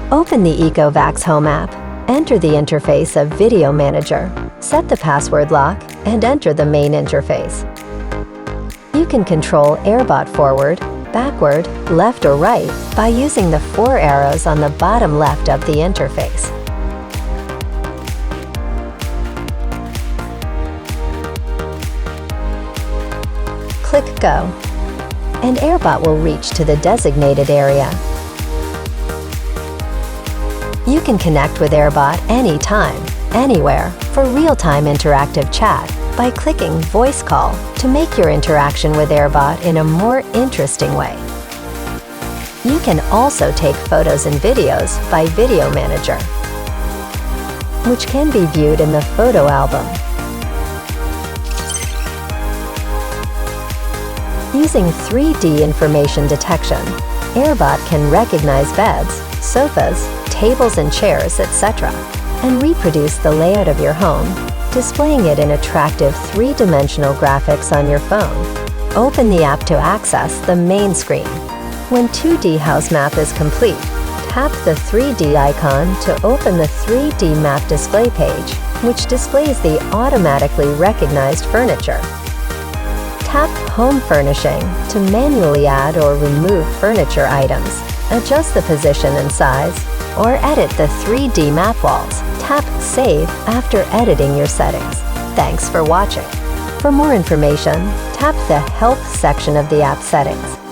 Open the ECOVACS Home App. Enter the interface of Video Manager. Set the password lock and enter the main interface. You can control AIRBOT forward, backward, left or right by using the 4 arrows on the bottom left of the interface. Click Go, and AIRBOT will reach to the designated area. You can connect with AIRBOT anytime, anywhere for real-time interactive chat by clicking Voice Call to make your interaction with AIRBOT in a more interesting way. You can also take photos and videos by Video Manager, which can be viewed in the photo album. Using 3D information detection, AIRBOT can recognize beds, sofas, tables and chairs, etc., and reproduce the layout of your home, displaying it in attractive 3-dimensional graphics on your phone. Open the app to access the main screen. When 2D house map is complete, tap the 3D icon to open the 3D map display page, which displays the automatically recognized furniture. Tap Home Furnishing to manually add or remove furniture items, adjust the position and size, or edit the 3D map walls. Tap Save after editing your settings. Thanks for watching. For more information, tap the Help section of the app settings.